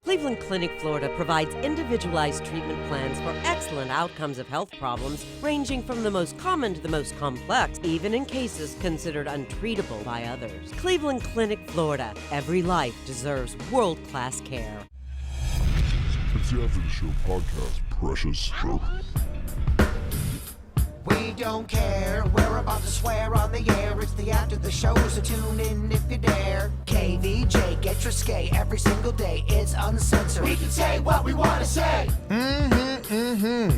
Cleveland Clinic, Florida provides individualized treatment plans for excellent outcomes of health problems ranging from the most common to the most complex, even in cases considered untreatable by others. Cleveland Clinic, Florida. Every life deserves world-class care. It's the After the Show podcast, precious. We don't care, we're about to swear on the air. It's the After the Show, so tune in if you dare. KVJ, get your skate every single day. It's uncensored. We can say what we want to say.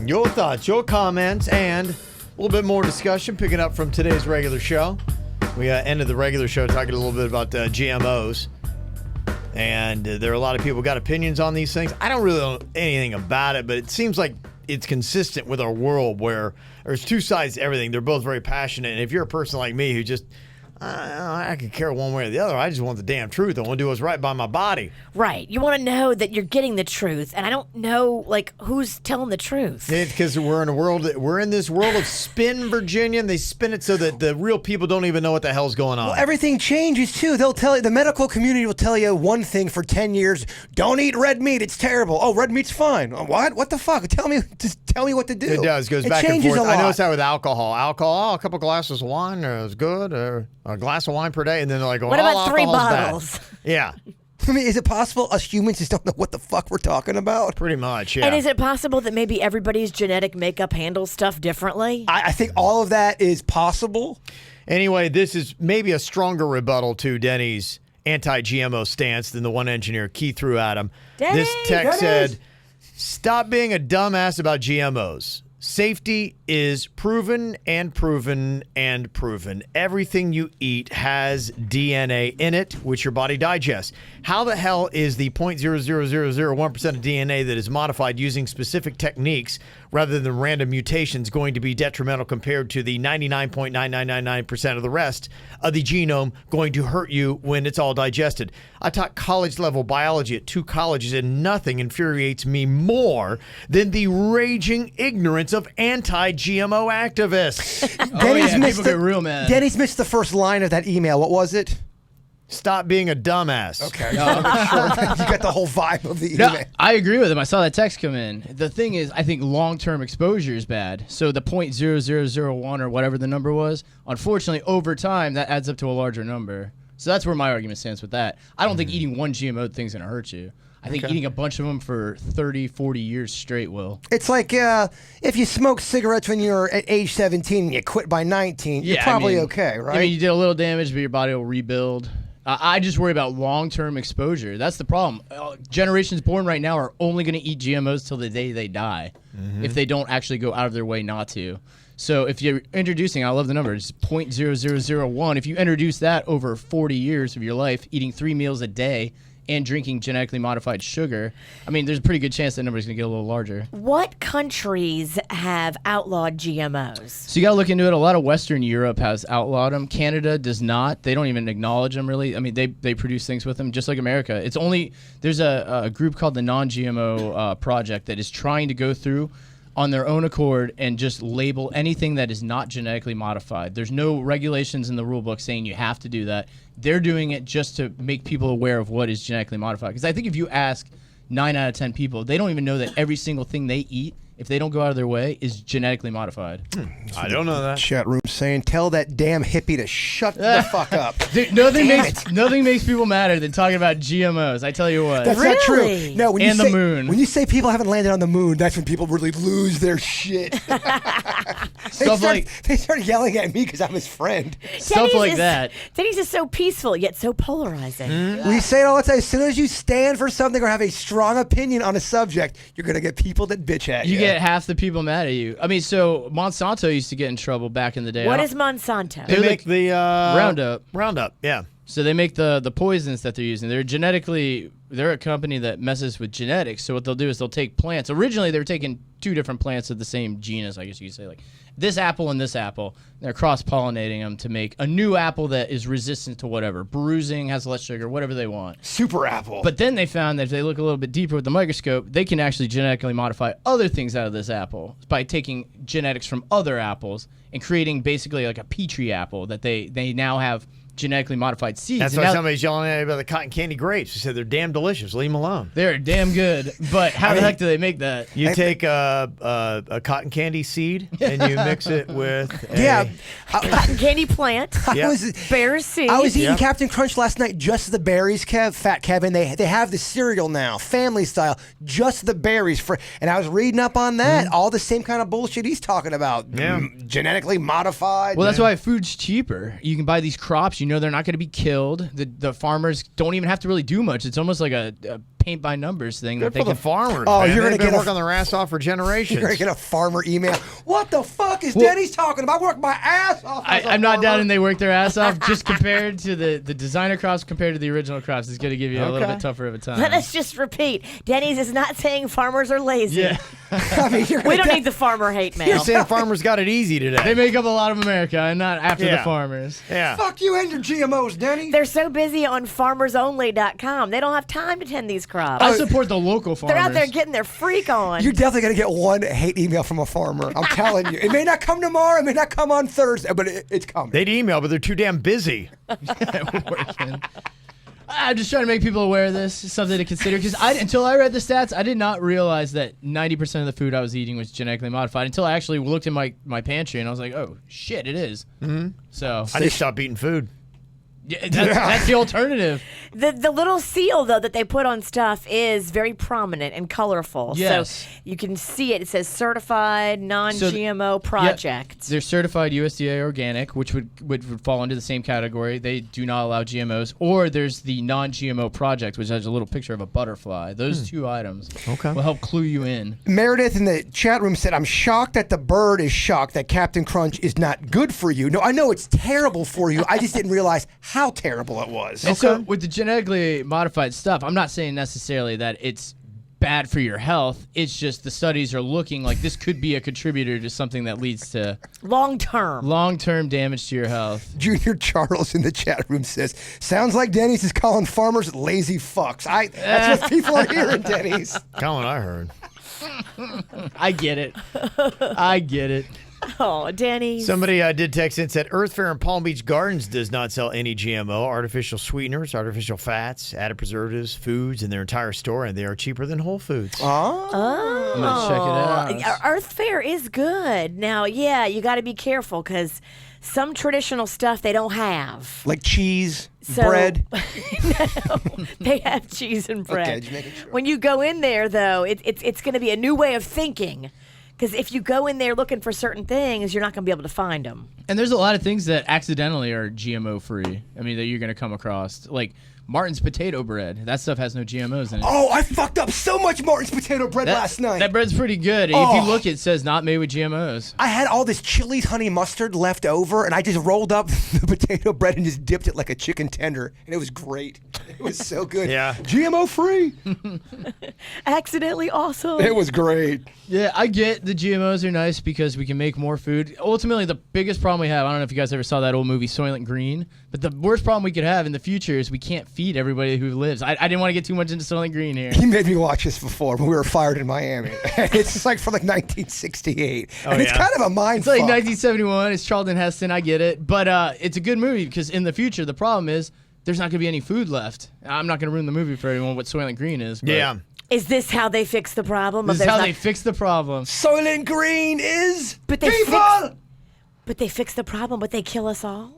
Your thoughts, your comments, and a little bit more discussion picking up from today's regular show. We ended the regular show talking a little bit about GMOs. And there are a lot of people who got opinions on these things. I don't really know anything about it, but it seems like it's consistent with our world where there's two sides to everything. They're both very passionate. And if you're a person like me who just, I could care one way or the other. I just want the damn truth. I want to do what's right by my body. Right. You want to know that you're getting the truth. And I don't know, who's telling the truth. Because we're in this world of spin, Virginia, and they spin it so that the real people don't even know what the hell's going on. Well, everything changes, too. They'll tell you, the medical community will tell you one thing for 10 years. Don't eat red meat. It's terrible. Oh, red meat's fine. What? What the fuck? Just tell me what to do. It does. It goes back and forth. I noticed that with alcohol. A couple glasses of wine is good, or a glass of wine per day, and then they're like, what about 3 bottles? Bad. Yeah. I mean, is it possible us humans just don't know what the fuck we're talking about? Pretty much, yeah. And is it possible that maybe everybody's genetic makeup handles stuff differently? I think all of that is possible. Anyway, this is maybe a stronger rebuttal to Denny's anti-GMO stance than the one engineer Keith threw at him. This text said, stop being a dumbass about GMOs. Safety is proven and proven and proven. Everything you eat has DNA in it, which your body digests. How the hell is the 0.00001% of DNA that is modified using specific techniques rather than random mutations going to be detrimental compared to the 99.9999% of the rest of the genome going to hurt you when it's all digested? I taught college-level biology at 2 colleges, and nothing infuriates me more than the raging ignorance of anti-GMO activists. People get real mad. Denny's missed the first line of that email. What was it? Stop being a dumbass. Okay. You got the whole vibe of the email. No, I agree with him. I saw that text come in. The thing is, I think long-term exposure is bad. So the 0.0001 or whatever the number was, unfortunately, over time, that adds up to a larger number. So that's where my argument stands with that. I don't think eating one GMO thing's going to hurt you. I think eating a bunch of them for 30, 40 years straight will. It's like if you smoke cigarettes when you're at age 17 and you quit by 19, you're probably okay, right? I mean, you did a little damage, but your body will rebuild. I just worry about long-term exposure. That's the problem. Generations born right now are only going to eat GMOs till the day they die, if they don't actually go out of their way not to. So if you're introducing, I love the number, it's 0.0001. If you introduce that over 40 years of your life, eating 3 meals a day and drinking genetically modified sugar, I mean, there's a pretty good chance that number's going to get a little larger. What countries have outlawed GMOs? So you got to look into it. A lot of Western Europe has outlawed them. Canada does not. They don't even acknowledge them, really. I mean, they produce things with them, just like America. It's only, there's a group called the non-GMO project that is trying to go through on their own accord and just label anything that is not genetically modified. There's no regulations in the rule book saying you have to do that. They're doing it just to make people aware of what is genetically modified. Because I think if you ask 9 out of 10 people, they don't even know that every single thing they eat, if they don't go out of their way, is genetically modified. I don't know that. Chat room saying, tell that damn hippie to shut the fuck up. Nothing makes people madder than talking about GMOs. I tell you what. That's not true. No, when the moon. When you say people haven't landed on the moon, that's when people really lose their shit. They start yelling at me because I'm his friend. Stuff like that. Denny's is so peaceful yet so polarizing. We say it all the time. As soon as you stand for something or have a strong opinion on a subject, you're going to get people that bitch at you. You get half the people mad at you. I mean, so Monsanto used to get in trouble back in the day. What is Monsanto? They make the Roundup. Roundup, yeah. So they make the poisons that they're using. They're a company that messes with genetics. So what they'll do is they'll take plants. Originally, they were taking 2 different plants of the same genus, I guess you could say, like this apple and this apple. They're cross-pollinating them to make a new apple that is resistant to whatever. Bruising, has less sugar, whatever they want. Super apple. But then they found that if they look a little bit deeper with the microscope, they can actually genetically modify other things out of this apple by taking genetics from other apples and creating basically like a Petri apple that they now have genetically modified seeds. That's And why now somebody's yelling at me about the cotton candy grapes. They said they're damn delicious. Leave them alone. they're damn good. But how the heck do they make that? You take a cotton candy seed and you mix it with Cotton candy plant. Bear seed. I was eating Captain Crunch last night, just the berries, Fat Kevin. They have the cereal now, family style, just the berries. And I was reading up on that, all the same kind of bullshit he's talking about. Genetically modified. Well, that's why food's cheaper. You can buy these crops. You know they're not going to be killed. The farmers don't even have to really do much. It's almost like a paint by numbers thing. Good for the farmers. Oh, man. you're going to get working their ass off for generations. You're going to get a farmer email. What the fuck is Denny's talking about? I work my ass off. I'm not doubting they work their ass off. Just compared to the designer crops compared to the original crops, it's going to give you a little bit tougher of a time. Let us just repeat. Denny's is not saying farmers are lazy. Yeah. I mean, We don't need the farmer hate mail. You're saying farmers got it easy today. They make up a lot of America and not after the farmers. Yeah. Fuck you and your GMOs, Denny. They're so busy on farmersonly.com. They don't have time to tend these crops. I support the local farmers. They're out there getting their freak on. You're definitely going to get one hate email from a farmer. I'm telling you. It may not come tomorrow. It may not come on Thursday, but it's coming. They'd email, but they're too damn busy. Working. I'm just trying to make people aware of this. It's something to consider. Because until I read the stats, I did not realize that 90% of the food I was eating was genetically modified until I actually looked in my pantry and I was like, oh, shit, it is. Mm-hmm. So I just stopped eating food. Yeah, that's the alternative. The little seal, though, that they put on stuff is very prominent and colorful. Yes. So you can see it. It says certified non-GMO project. They're certified USDA organic, which would fall into the same category. They do not allow GMOs. Or there's the non-GMO project, which has a little picture of a butterfly. Those two items will help clue you in. Meredith in the chat room said, I'm shocked that the bird is shocked that Captain Crunch is not good for you. No, I know it's terrible for you. I just didn't realize how terrible it was. And so with the genetically modified stuff, I'm not saying necessarily that it's bad for your health. It's just the studies are looking like this could be a contributor to something that leads to long-term damage to your health. Junior Charles in the chat room says, sounds like Denny's is calling farmers lazy fucks. That's what people are hearing, Denny's. Colin, I heard. I get it. I get it. Oh, Danny. Somebody did text in and said Earth Fair in Palm Beach Gardens does not sell any GMO, artificial sweeteners, artificial fats, added preservatives, foods in their entire store, and they are cheaper than Whole Foods. Oh. I'm going to check it out. Earth Fair is good. Now, yeah, you got to be careful because some traditional stuff they don't have. Like cheese, bread. No, they have cheese and bread. Okay, just making sure. When you go in there, though, it's going to be a new way of thinking. Because if you go in there looking for certain things, you're not going to be able to find them. And there's a lot of things that accidentally are GMO free. I mean, that you're going to come across. Like Martin's potato bread. That stuff has no GMOs in it. Oh, I fucked up so much Martin's potato bread last night. That bread's pretty good. If you look, it says not made with GMOs. I had all this Chili's honey mustard left over, and I just rolled up the potato bread and just dipped it like a chicken tender, and it was great. It was so good. Yeah. GMO free. Accidentally awesome. It was great. Yeah, I get the GMOs are nice because we can make more food. Ultimately, the biggest problem we have, I don't know if you guys ever saw that old movie Soylent Green, but the worst problem we could have in the future is we can't feed everybody who lives. I didn't want to get too much into Soylent Green here. He made me watch this before when we were fired in Miami. It's like from like 1968. And it's kind of a mind It's like fuck. 1971. It's Charlton Heston. I get it. But it's a good movie because in the future, the problem is there's not going to be any food left. I'm not going to ruin the movie for everyone what Soylent Green is. But Yeah. Is this how they fix the problem? This is how they fix the problem. Soylent Green is But they people. But they fix the problem, but they kill us all?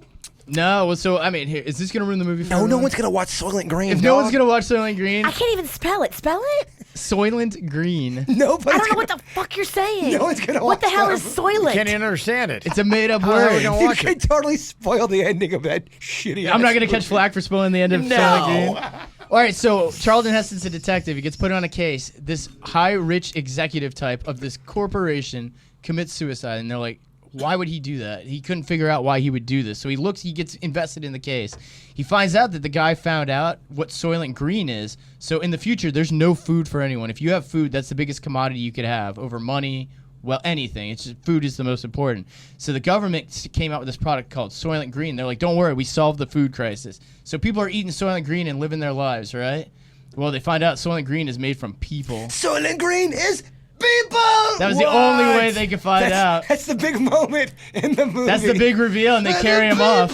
No, well, so, I mean, here, is this going to ruin the movie for No everyone? one's going to watch Soylent Green. If no one's going to watch Soylent Green, I can't even spell it. Spell it? Soylent Green. Nobody's I don't know gonna, what the fuck you're saying. No one's gonna What the watch hell that. is Soylent? Can't even understand it. It's a made-up How are we word. gonna You watch can it? totally spoil the ending of that shitty I'm not going to movie. catch flack for spoiling the end of Soylent Green. All right, so Charlton Heston's a detective. He gets put on a case. This high-rich executive type of this corporation commits suicide, and they're like, why would he do that? He couldn't figure out why he would do this. So he gets invested in the case. He finds out that the guy found out what Soylent Green is. So in the future, there's no food for anyone. If you have food, that's the biggest commodity you could have over money, well, anything. It's just food is the most important. So the government came out with this product called Soylent Green. They're like, don't worry, we solved the food crisis. So people are eating Soylent Green and living their lives, right? Well, they find out Soylent Green is made from people. Soylent Green is people. That was the only way they could find out. That's the big moment in the movie. That's the big reveal, and they carry him off.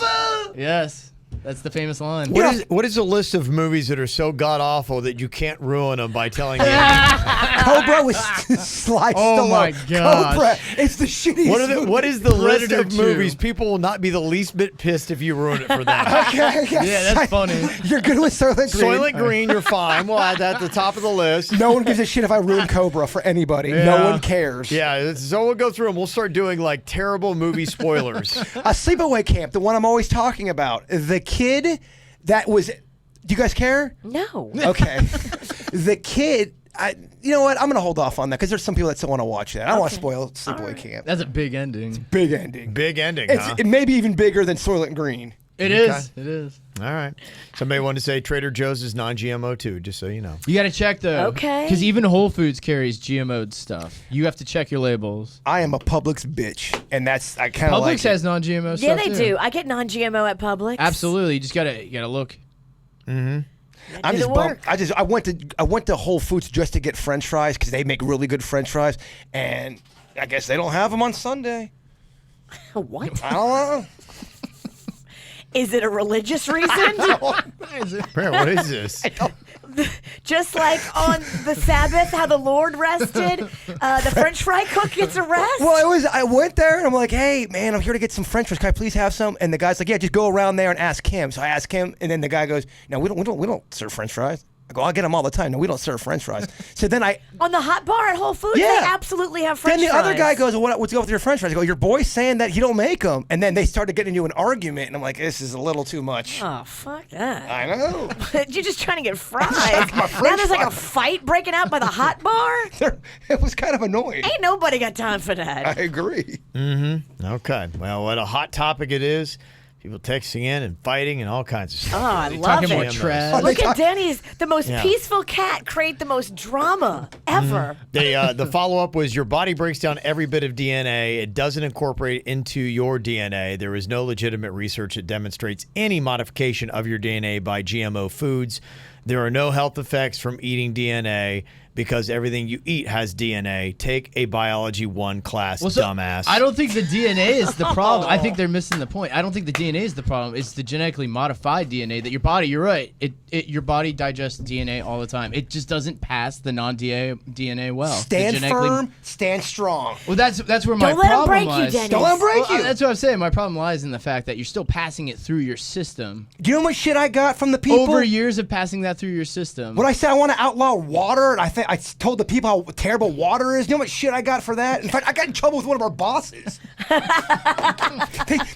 Yes. That's the famous line. What is a list of movies that are so god awful that you can't ruin them by telling me? Cobra with Sly Stallone. my gosh. Cobra, it's the shittiest. What is the list Predator of 2. movies? People will not be the least bit pissed if you ruin it for them. Okay, Yeah, that's funny. You're good with Soylent Green. Soylent Green, you're fine. We'll add that at the top of the list. No one gives a shit if I ruin Cobra for anybody. No one cares. Yeah, so we'll go through and we'll start doing like terrible movie spoilers. A sleepaway camp, the one I'm always talking about. The kid that was. Do you guys care? No. Okay. The kid. You know what? I'm going to hold off on that because there's some people that still want to watch that. I don't want to spoil Sleepaway Camp. That's a big ending. Big ending. Big ending, huh? It may be even bigger than Soylent Green. It is. It is. All right. Somebody wanted to say Trader Joe's is non-GMO too, just so you know. You got to check though. Okay. Because even Whole Foods carries GMO'd stuff. You have to check your labels. I am a Publix bitch, and that's I kind of like Publix has non-GMO stuff. Yeah, they too. do. I get non-GMO at Publix. Absolutely. You just gotta look. I'm do just the bummed. work. I went to Whole Foods just to get French fries because they make really good French fries, and I guess they don't have them on Sunday. What? I don't know. Is it a religious reason? Brad, what is this? Just like on the Sabbath, how the Lord rested, the French fry cook gets a rest? Well, I went there and I'm like, hey, man, I'm here to get some French fries. Can I please have some? And the guy's like, yeah, just go around there and ask him. So I ask him, and then the guy goes, no, we don't serve French fries. I go, I get them all the time. No, we don't serve French fries. So then On the hot bar at Whole Foods, Yeah. they absolutely have French then the fries. other guy goes, well, what's going with your French fries? I go, your boy's saying that he don't make them. And then they started getting into an argument, and I'm like, this is a little too much. Oh, fuck that. I know. You're just trying to get fries. my Now French there's like a fries. fight breaking out by the hot bar? It was kind of annoying. Ain't nobody got time for that. I agree. Okay. Well, what a hot topic it is. People texting in and fighting and all kinds of stuff. Oh, I love Talking it. more trash. Look at Denny's, the most Yeah. peaceful cat, create the most drama ever. The follow-up was your body breaks down every bit of DNA. It doesn't incorporate into your DNA. There is no legitimate research that demonstrates any modification of your DNA by GMO foods. There are no health effects from eating DNA because everything you eat has DNA. Take a biology 1 class, dumbass. I don't think the DNA is the problem. I think they're missing the point. I don't think the DNA is the problem. It's the genetically modified DNA that your body, you're right, your body digests DNA all the time. It just doesn't pass the non-DNA well. Stand The firm, stand strong. Well, that's where my Don't let 'em problem break you, lies. Dennis. Don't let 'em break you. That's what I'm saying. My problem lies in the fact that you're still passing it through your system. Do you know how much shit I got from the people? Over years of passing that through your system. When I said I want to outlaw water, and I told the people how terrible water is. You know how much shit I got for that? In fact, I got in trouble with one of our bosses.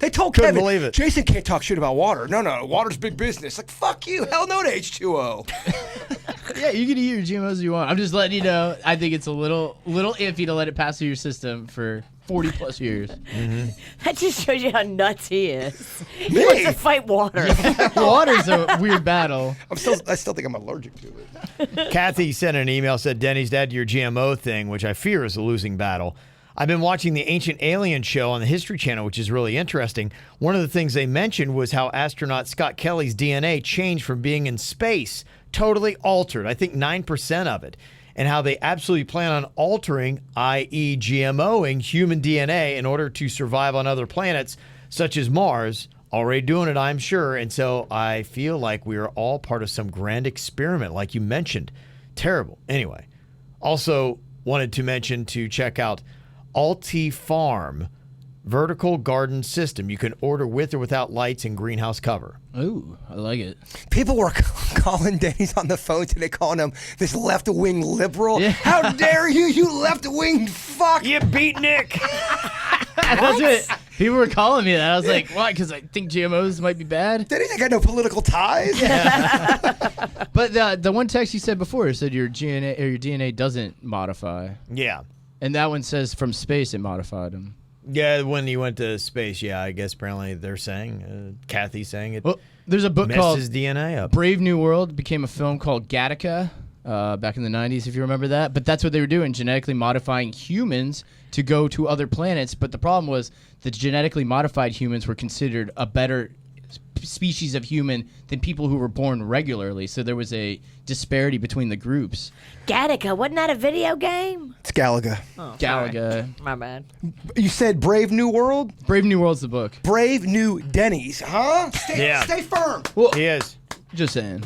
they told Couldn't Kevin, believe it. Jason can't talk shit about water. No, water's big business. Like, fuck you. Hell no to H2O. Yeah, you can eat your GMOs if you want. I'm just letting you know. I think it's a little iffy to let it pass through your system for 40 plus years. That just shows you how nuts he is. He wants to fight water. Water's a weird battle. I still think I'm allergic to it. Kathy sent an email, said, Denny's dad, your GMO thing, which I fear is a losing battle. I've been watching the Ancient Alien show on the History Channel, which is really interesting. One of the things they mentioned was how astronaut Scott Kelly's DNA changed from being in space, totally altered, I think 9% of it, and how they absolutely plan on altering, i.e. GMOing, human DNA in order to survive on other planets, such as Mars. Already doing it, I'm sure. And so I feel like we are all part of some grand experiment, like you mentioned. Terrible. Anyway, also wanted to mention to check out Alti Farm vertical garden system. You can order with or without lights and greenhouse cover. Ooh, I like it. People were calling Denny's on the phone today, calling him this left-wing liberal. Yeah. How dare you, you left-wing fuck! You beat Nick. That's what people were calling me that. I was like, why? Because I think GMOs might be bad. Denny's ain't got no political ties. But the one text you said before said your DNA doesn't modify, Yeah. and that one says from space it modified them. Yeah, when he went to space, yeah, I guess apparently they're saying, Kathy's saying it Well, there's a book called messes DNA up. Brave New World. Became a film called Gattaca back in the 90s, if you remember that. But that's what they were doing, genetically modifying humans to go to other planets. But the problem was the genetically modified humans were considered a better species of human than people who were born regularly. So there was a disparity between the groups. Gattaca, wasn't that a video game? It's Galaga. Oh, Galaga. my bad. You said Brave New World? Brave New World's the book. Brave New Denny's, huh? Yeah. Stay firm. Well, He is. just saying.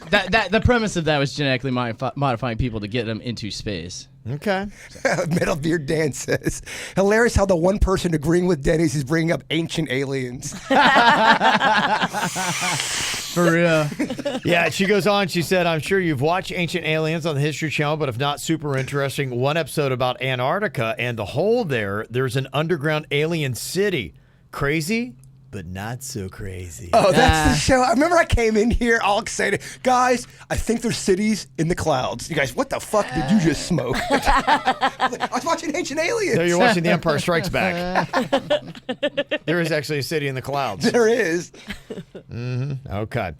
The premise of that was genetically modifying people to get them into space. Okay. Metal Beard Dan says, hilarious how the one person agreeing with Denny's is bringing up ancient aliens. For real. Yeah, she goes on. She said, I'm sure you've watched Ancient Aliens on the History Channel, but if not, super interesting. One episode about Antarctica and the hole there. There's an underground alien city. Crazy, but not so crazy. Oh, that's the show. I remember I came in here all excited. Guys, I think there's cities in the clouds. You guys, what the fuck did you just smoke? I was watching Ancient Aliens. So you're watching The Empire Strikes Back. There is actually a city in the clouds. There is. Okay.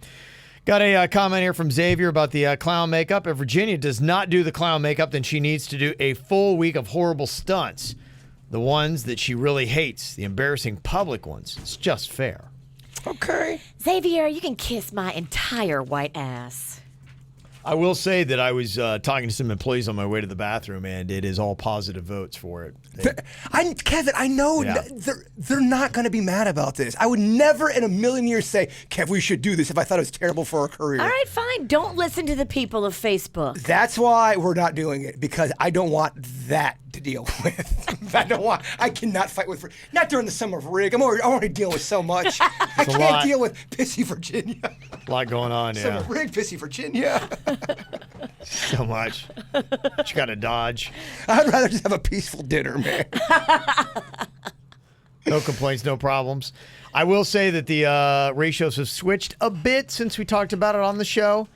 Got a comment here from Xavier about the clown makeup. If Virginia does not do the clown makeup, then she needs to do a full week of horrible stunts. The ones that she really hates, the embarrassing public ones. It's just fair. Okay. Xavier, you can kiss my entire white ass. I will say that I was talking to some employees on my way to the bathroom, and it is all positive votes for it. Kevin, I know Yeah. they're not going to be mad about this. I would never in a million years say, Kev, we should do this if I thought it was terrible for our career. All right, fine. Don't listen to the people of Facebook. That's why we're not doing it, because I don't want that to deal with. I cannot fight with, not during the summer of rig. I'm already dealing with so much. I a can't lot. deal with pissy Virginia. A lot going on, Summer yeah. of rig, pissy Virginia. So much. You got to dodge. I'd rather just have a peaceful dinner, man. No complaints, no problems. I will say that the ratios have switched a bit since we talked about it on the show.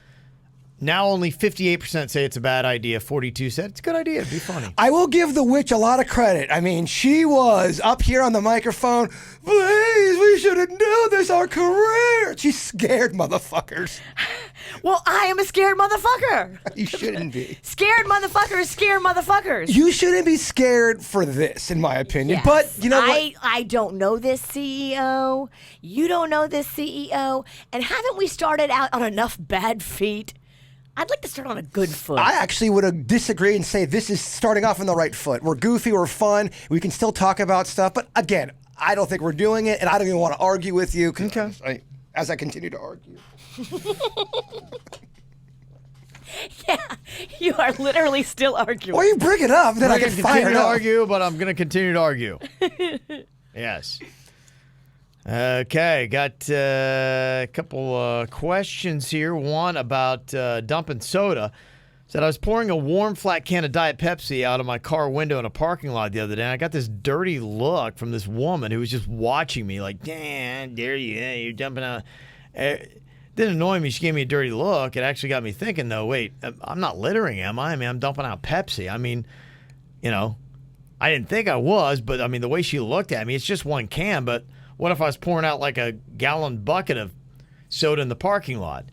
Now only 58% say it's a bad idea. 42 said it's a good idea. It'd be funny. I will give the witch a lot of credit. I mean, she was up here on the microphone. Please, we shouldn't do this, our career. She's scared, motherfuckers. Well, I am a scared motherfucker. You shouldn't be. Scared motherfuckers, scare motherfuckers. You shouldn't be scared for this, in my opinion. Yes. But you know what? I don't know this CEO. You don't know this CEO. And haven't we started out on enough bad feet? I'd like to start on a good foot. I actually would disagree and say this is starting off on the right foot. We're goofy, we're fun, we can still talk about stuff. But again, I don't think we're doing it, and I don't even want to argue with you. Okay. As I continue to argue. Yeah, you are literally still arguing. Why you bring it up? Then I I'm get going to fired continue to up. argue, but I'm going to continue to argue. Yes. Okay, got a couple questions here. One about dumping soda. Said I was pouring a warm, flat can of Diet Pepsi out of my car window in a parking lot the other day, and I got this dirty look from this woman who was just watching me like, damn, dare you, you're dumping out. It didn't annoy me. She gave me a dirty look. It actually got me thinking, though, wait, I'm not littering, am I? I mean, I'm dumping out Pepsi. I mean, you know, I didn't think I was, but, I mean, the way she looked at me, it's just one can, but what if I was pouring out like a gallon bucket of soda in the parking lot?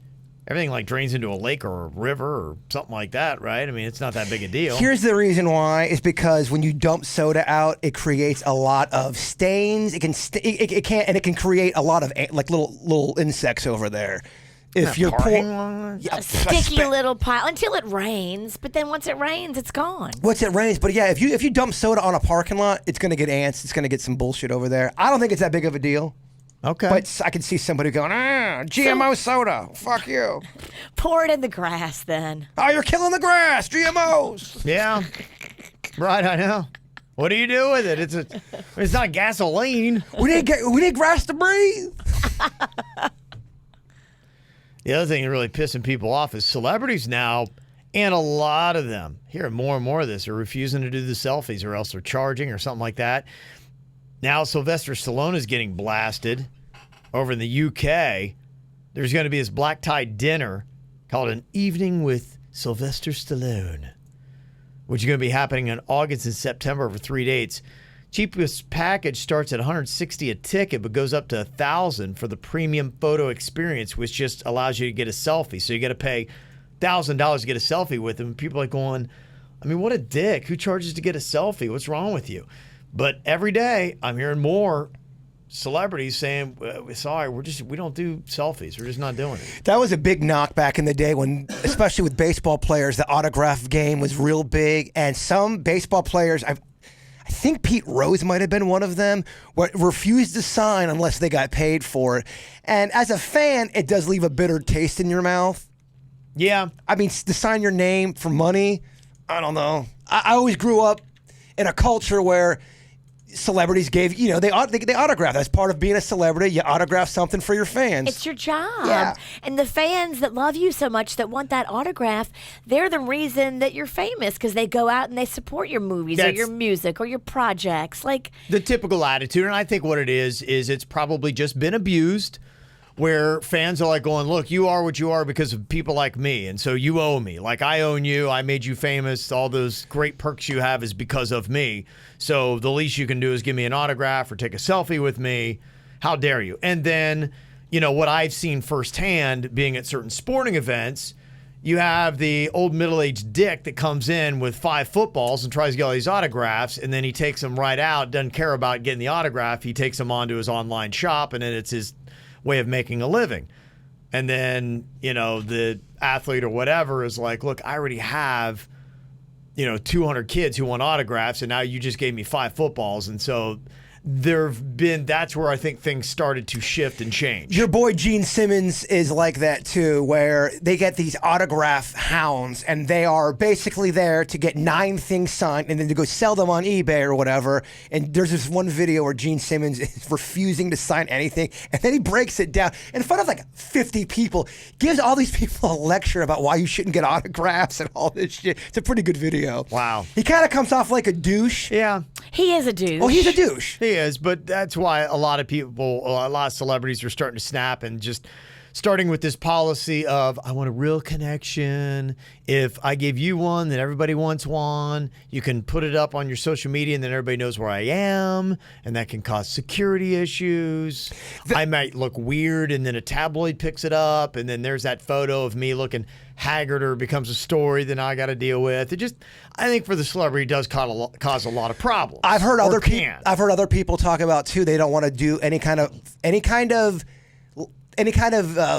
Everything like drains into a lake or a river or something like that, right? I mean, it's not that big a deal. Here's the reason why. It's because when you dump soda out, it creates a lot of stains. It can create a lot of like little insects over there. If you're pouring a sticky little pile until it rains, but then once it rains, it's gone. Once it rains, but yeah, if you dump soda on a parking lot, it's gonna get ants. It's gonna get some bullshit over there. I don't think it's that big of a deal. Okay. But I can see somebody going, GMO soda. Fuck you. Pour it in the grass then. Oh, you're killing the grass. GMOs. Yeah. Right, I know. What do you do with it? It's not gasoline. We need grass to breathe. The other thing really pissing people off is celebrities now, and a lot of them, hearing more and more of this, are refusing to do the selfies or else they're charging or something like that. Now Sylvester Stallone is getting blasted over in the UK. There's going to be this black tie dinner called An Evening with Sylvester Stallone, which is going to be happening in August and September over 3 dates. Cheapest package starts at $160 a ticket, but goes up to $1,000 for the premium photo experience, which just allows you to get a selfie. So you got to pay $1,000 to get a selfie with him. People are going, I mean, what a dick. Who charges to get a selfie? What's wrong with you? But every day I'm hearing more celebrities saying, sorry, we don't do selfies. We're just not doing it. That was a big knock back in the day when, especially with baseball players, the autograph game was real big. And some baseball players, I think Pete Rose might have been one of them, refused to sign unless they got paid for it. And as a fan, it does leave a bitter taste in your mouth. Yeah. I mean, to sign your name for money, I don't know. I always grew up in a culture where celebrities gave, they autograph. That's part of being a celebrity. You autograph something for your fans. It's your job. Yeah. And the fans that love you so much that want that autograph, they're the reason that you're famous because they go out and they support your movies or your music or your projects. Like the typical attitude. And I think what it is it's probably just been abused, where fans are like going, look, you are what you are because of people like me. And so you owe me. Like I own you. I made you famous. All those great perks you have is because of me. So the least you can do is give me an autograph or take a selfie with me. How dare you? And then, what I've seen firsthand being at certain sporting events, you have the old middle-aged dick that comes in with 5 footballs and tries to get all these autographs, and then he takes them right out, doesn't care about getting the autograph. He takes them onto his online shop, and then it's his way of making a living. And then, the athlete or whatever is like, look, I already have, 200 kids who want autographs, and now you just gave me 5 footballs. And so that's where I think things started to shift and change. Your boy Gene Simmons is like that too, where they get these autograph hounds and they are basically there to get 9 things signed and then to go sell them on eBay or whatever. And there's this one video where Gene Simmons is refusing to sign anything, and then he breaks it down in front of like 50 people, gives all these people a lecture about why you shouldn't get autographs and all this shit. It's a pretty good video. Wow. He kind of comes off like a douche. Yeah. he is a douche. Oh, he's a douche. He is, but that's why a lot of celebrities are starting to snap and just starting with this policy of, I want a real connection. If I give you one, then everybody wants one. You can put it up on your social media and then everybody knows where I am, and that can cause security issues. I might look weird and then a tabloid picks it up, and then there's that photo of me looking haggard or becomes a story that I got to deal with. I think for the celebrity, it does cause a lot of problems. I've heard other people talk about too. They don't want to do any kind of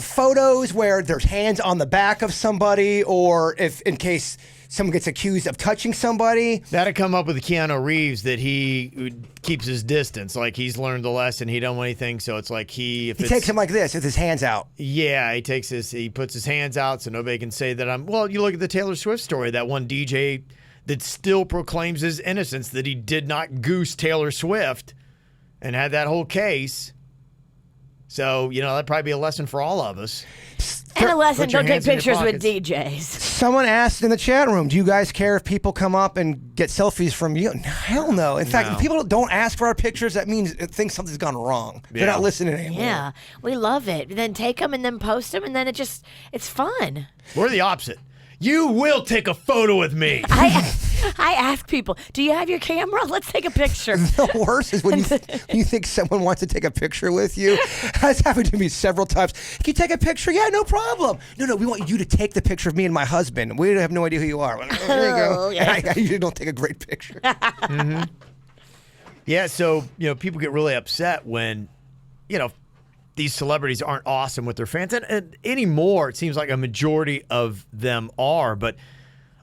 photos where there's hands on the back of somebody, or if in case someone gets accused of touching somebody. That'd come up with Keanu Reeves, that he keeps his distance. Like he's learned the lesson. He don't want anything. So it's like he takes him like this with his hands out. Yeah, he puts his hands out so nobody can say that I'm. Well, you look at the Taylor Swift story. That one DJ that still proclaims his innocence, that he did not goose Taylor Swift, and had that whole case. So, that'd probably be a lesson for all of us. And a lesson, don't take pictures with pockets. DJs. Someone asked in the chat room, do you guys care if people come up and get selfies from you? Hell no. In fact, if people don't ask for our pictures, that means it thinks something's gone wrong. Yeah. They're not listening anymore. Yeah, we love it. Then take them and then post them, and then it's fun. We're the opposite. You will take a photo with me. I ask people, do you have your camera? Let's take a picture. The worst is when you think someone wants to take a picture with you. That's happened to me several times. Can you take a picture? Yeah, no problem. No, we want you to take the picture of me and my husband. We have no idea who you are. There you go. Yeah. I usually don't take a great picture. Mm-hmm. Yeah, so, people get really upset when, these celebrities aren't awesome with their fans. And anymore, it seems like a majority of them are. But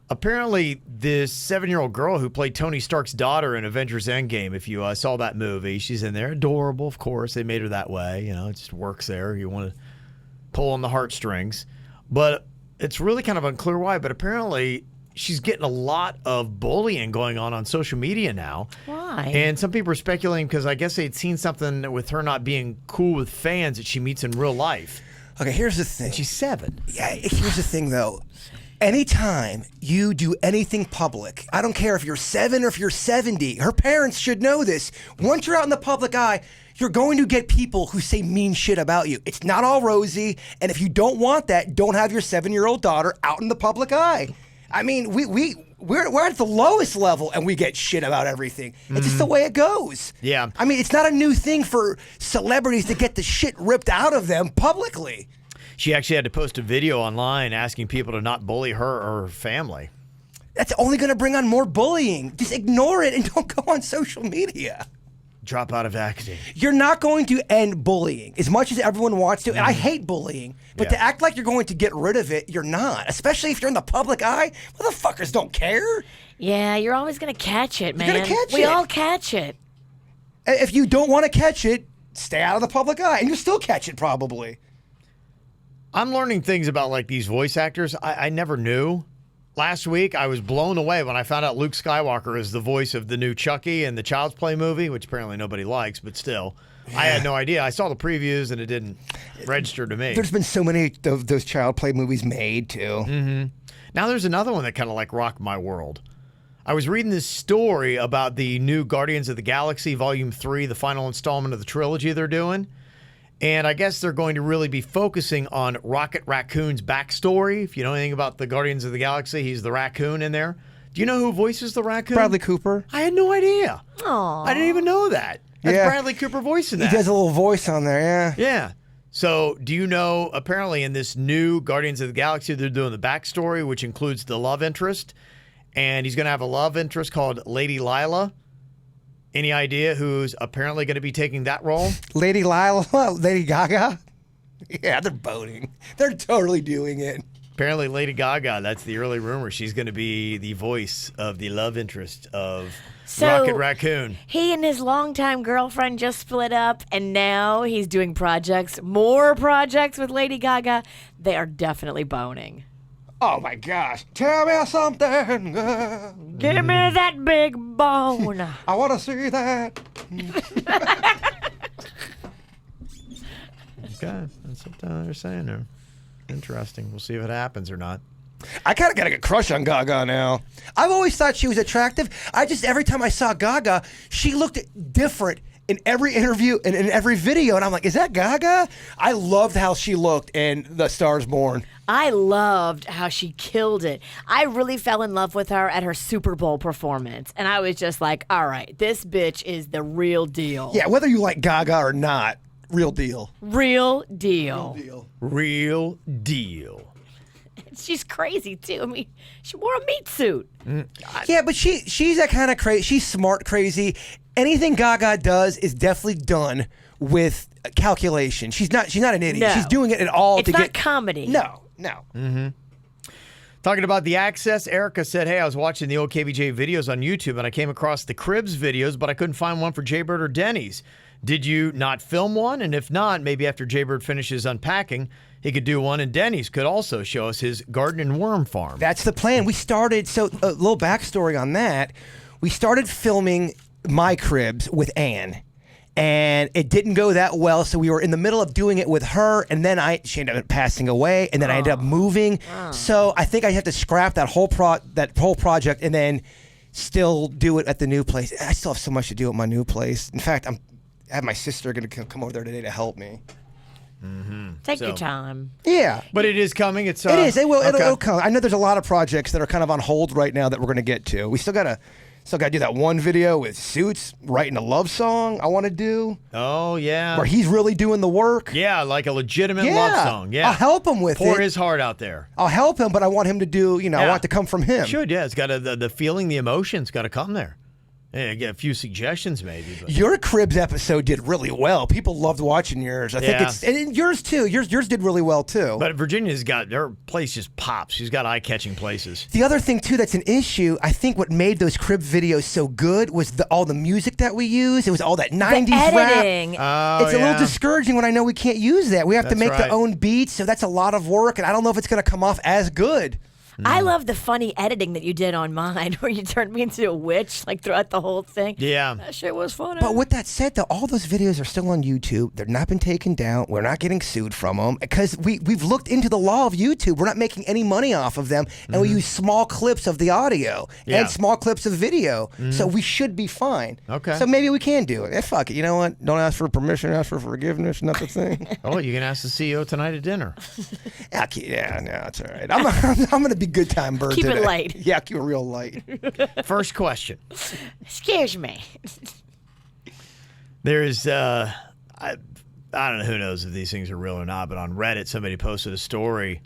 apparently, this 7-year-old girl who played Tony Stark's daughter in Avengers Endgame, if you saw that movie, she's in there. Adorable, of course. They made her that way. It just works there. You want to pull on the heartstrings. But it's really kind of unclear why. But apparently, she's getting a lot of bullying going on social media now. Why? And some people are speculating because I guess they'd seen something with her not being cool with fans that she meets in real life. Okay, here's the thing. And she's 7. Yeah, here's the thing, though. Anytime you do anything public, I don't care if you're 7 or if you're 70, her parents should know this. Once you're out in the public eye, you're going to get people who say mean shit about you. It's not all rosy, and if you don't want that, don't have your 7-year-old daughter out in the public eye. I mean, we're at the lowest level, and we get shit about everything. It's just the way it goes. Yeah. I mean, it's not a new thing for celebrities to get the shit ripped out of them publicly. She actually had to post a video online asking people to not bully her or her family. That's only going to bring on more bullying. Just ignore it and don't go on social media. drop out of acting. You're not going to end bullying as much as everyone wants to. And I hate bullying. But to act like you're going to get rid of it, you're not. Especially if you're in the public eye. Motherfuckers don't care. Yeah, you're always going to catch it, man. You're gonna catch we it. all catch it. If you don't want to catch it, stay out of the public eye. And you'll still catch it probably. I'm learning things about like these voice actors I never knew. Last week, I was blown away when I found out Luke Skywalker is the voice of the new Chucky and the Child's Play movie, which apparently nobody likes, but still. Yeah. I had no idea. I saw the previews and it didn't register to me. There's been so many of those Child Play movies made, too. Mm-hmm. Now there's another one that kind of like rocked my world. I was reading this story about the new Guardians of the Galaxy Volume 3, the final installment of the trilogy they're doing. And I guess they're going to really be focusing on Rocket Raccoon's backstory. If you know anything about the Guardians of the Galaxy, he's the raccoon in there. Do you know who voices the raccoon? Bradley Cooper. I had no idea. Aww. I didn't even know that. That's Bradley Cooper voicing that. He does a little voice on there, yeah. Yeah. So do you know, apparently in this new Guardians of the Galaxy, they're doing the backstory, which includes the love interest. And he's going to have a love interest called Lady Lila. Any idea who's apparently going to be taking that role? Lady Lila? Lady Gaga? Yeah, they're boning. They're totally doing it. Apparently Lady Gaga, that's the early rumor. She's going to be the voice of the love interest of Rocket Raccoon. He and his longtime girlfriend just split up, and now he's doing more projects with Lady Gaga. They are definitely boning. Oh, my gosh. Tell me something, girl. Give me that big bone. I want to see that. Okay, that's what they're saying there. Interesting. We'll see if it happens or not. I kind of got a crush on Gaga now. I've always thought she was attractive. Every time I saw Gaga, she looked different in every interview and in every video. And I'm like, is that Gaga? I loved how she looked in The Star is Born. I loved how she killed it. I really fell in love with her at her Super Bowl performance. And I was just like, all right, this bitch is the real deal. Yeah, whether you like Gaga or not, real deal. Real deal. Real deal. Real deal. She's crazy, too. I mean, she wore a meat suit. Yeah, but she's that kind of crazy. She's smart crazy. Anything Gaga does is definitely done with calculation. She's not an idiot. No. She's doing it at all It's to not get comedy. No. Mm-hmm. Talking about the access, Erica said, hey, I was watching the old KVJ videos on YouTube and I came across the Cribs videos, but I couldn't find one for Jaybird or Denny's. Did you not film one? And if not, maybe after Jaybird finishes unpacking, he could do one, and Denny's could also show us his garden and worm farm. That's the plan. We started, so a little backstory on that. We started filming my cribs with Ann, and it didn't go that well, so we were in the middle of doing it with her, and then she ended up passing away, and then I ended up moving. So I think I have to scrap that whole project and then still do it at the new place. I still have so much to do at my new place. In fact, I have my sister going to come over there today to help me. Mm-hmm. Take your time. Yeah. But it is coming. It is. It will. Okay. It'll come. I know there's a lot of projects that are kind of on hold right now that we're going to get to. We still got to do that one video with Suits writing a love song I want to do. Oh, yeah. Where he's really doing the work. Yeah, like a legitimate love song. Yeah. I'll help him with it. Pour his heart out there. I'll help him, but I want him to do, I want it to come from him. Should, yeah. It's got the feeling, the emotion's got to come there. Yeah, get a few suggestions maybe. But. Your Cribs episode did really well. People loved watching yours. I think and yours too. Yours did really well too. But Virginia's got, her place just pops. She's got eye-catching places. The other thing too that's an issue, I think what made those Crib videos so good was all the music that we use. It was all that 90s editing. rap. It's a little discouraging when I know we can't use that. We have to make the own beats, so that's a lot of work, and I don't know if it's going to come off as good. I love the funny editing that you did on mine, where you turned me into a witch, like throughout the whole thing. Yeah, that shit was funny. But with that said, though, all those videos are still on YouTube. They're not been taken down. We're not getting sued from them because we've looked into the law of YouTube. We're not making any money off of them, and we use small clips of the audio and small clips of video, so we should be fine. Okay. So maybe we can do it. Fuck it. You know what? Don't ask for permission. Ask for forgiveness. Not the thing. Oh, you can ask the CEO tonight at dinner. Yeah, no, it's all right. I'm gonna be good time bird. Keep today. it light. Yeah, keep it real light. First question. Excuse me. There is, I don't know, who knows if these things are real or not, but on Reddit, somebody posted a story.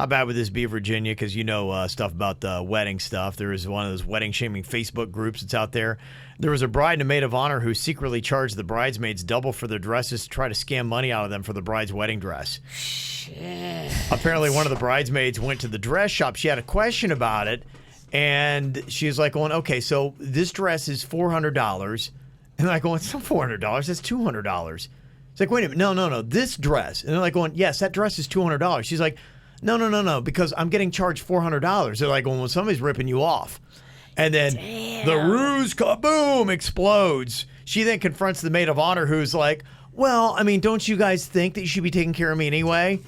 How bad would this be, Virginia? Because you know stuff about the wedding stuff. There is one of those wedding shaming Facebook groups that's out there. There was a bride and a maid of honor who secretly charged the bridesmaids double for their dresses to try to scam money out of them for the bride's wedding dress. Shit. Apparently, one of the bridesmaids went to the dress shop. She had a question about it, and she was like, going, okay, so this dress is $400. And they're like, going, it's not $400. That's $200. It's like, wait a minute. No, this dress. And they're like, going, yes, that dress is $200. She's like, no, because I'm getting charged $400. They're like, well, somebody's ripping you off. And then the ruse, kaboom, explodes. She then confronts the maid of honor who's like, well, I mean, don't you guys think that you should be taking care of me anyway?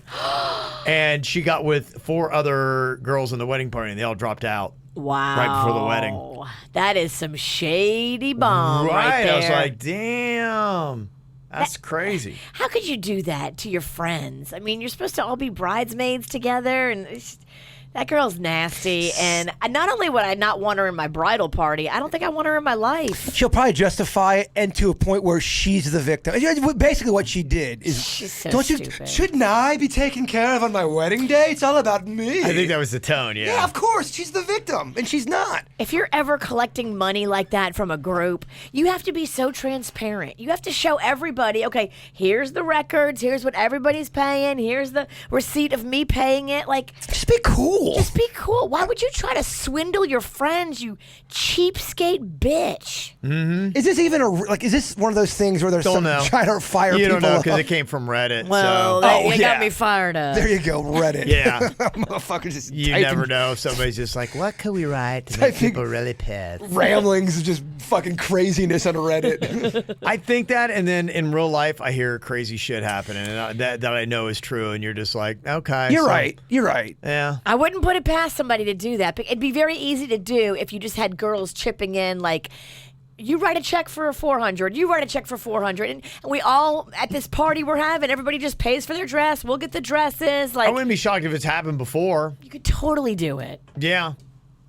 And she got with 4 other girls in the wedding party, and they all dropped out. Wow. Right before the wedding. That is some shady bomb right there. I was like, damn. That's crazy. How could you do that to your friends? I mean, you're supposed to all be bridesmaids together, and that girl's nasty. And not only would I not want her in my bridal party, I don't think I want her in my life. She'll probably justify it, and to a point where she's the victim. Basically, what she did is, she's so stupid. Shouldn't I be taken care of on my wedding day? It's all about me. I think that was the tone, yeah. Yeah, of course. She's the victim, and she's not. If you're ever collecting money like that from a group, you have to be so transparent. You have to show everybody, okay, here's the records, here's what everybody's paying, here's the receipt of me paying it. Like, just be cool. Just be cool. Why would you try to swindle your friends, you cheapskate bitch? Mm-hmm. Is this even is this one of those things where there's trying to fire people? You don't know because it came from Reddit. Well, so. you got me fired up. There you go, Reddit. Yeah. Motherfuckers just You never know. Somebody's just like, what could we write to make people really pissed? Ramblings of just fucking craziness on Reddit. I think that, and then in real life, I hear crazy shit happening, and that I know is true, and you're just like, okay. You're right. You're right. Yeah. I wouldn't put it past somebody to do that. But it'd be very easy to do if you just had girls chipping in, like, you write a check for $400, you write a check for $400, and we all, at this party we're having, everybody just pays for their dress, we'll get the dresses. Like, I wouldn't be shocked if it's happened before. You could totally do it. Yeah.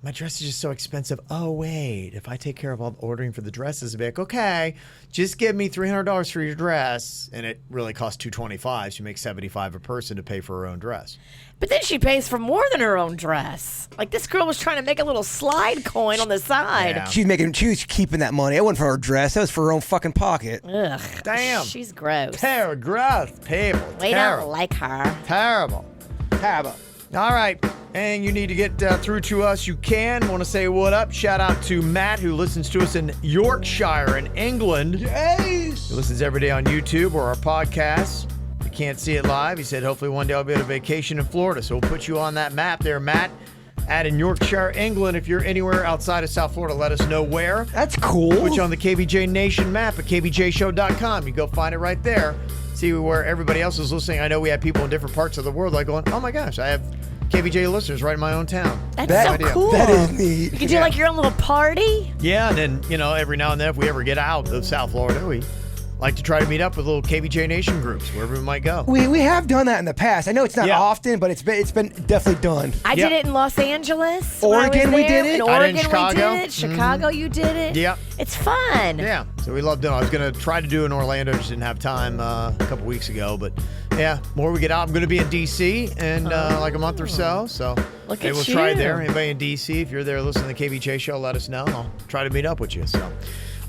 My dress is just so expensive. Oh, wait. If I take care of all the ordering for the dresses, I'd be like, okay, just give me $300 for your dress. And it really costs $225. She makes $75 a person to pay for her own dress. But then she pays for more than her own dress. Like, this girl was trying to make a little slide coin on the side. Yeah. She was keeping that money. It wasn't for her dress. That was for her own fucking pocket. Ugh. Damn. She's gross. Terrible. Gross. People. We don't like her. Terrible. Terrible. All right. And you need to get through to us. You can. Want to say what up? Shout out to Matt, who listens to us in Yorkshire in England. Yes. He listens every day on YouTube or our podcasts. If you can't see it live, he said, hopefully one day I'll be on a vacation in Florida. So we'll put you on that map there, Matt. Add in Yorkshire, England. If you're anywhere outside of South Florida, let us know where. That's cool. Put you on the KVJ Nation map at kvjshow.com. You go find it right there. See where everybody else is listening. I know we have people in different parts of the world like going, oh my gosh, I have KVJ listeners right in my own town. That's so cool. That is neat. You can do like your own little party. Yeah, and then, every now and then if we ever get out of South Florida, we like to try to meet up with little KVJ Nation groups, wherever we might go. We have done that in the past. I know it's not often, but it's been definitely done. I did it in Los Angeles. Oregon, we did it. In I did Oregon, in Chicago. we did it. Chicago, you did it. Yeah. It's fun. Yeah, so we love doing it. I was going to try to do it in Orlando, just didn't have time a couple weeks ago. But yeah, more we get out. I'm going to be in D.C. in like a month or so. So Look maybe at we'll try you. there. Anybody in D.C., if you're there listening to the KVJ show, let us know. I'll try to meet up with you. So,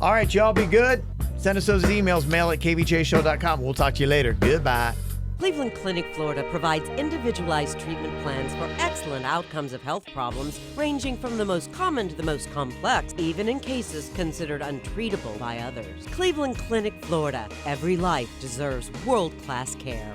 all right, y'all be good. Send us those emails, mail at kvjshow.com. We'll talk to you later. Goodbye. Cleveland Clinic, Florida provides individualized treatment plans for excellent outcomes of health problems, ranging from the most common to the most complex, even in cases considered untreatable by others. Cleveland Clinic, Florida. Every life deserves world-class care.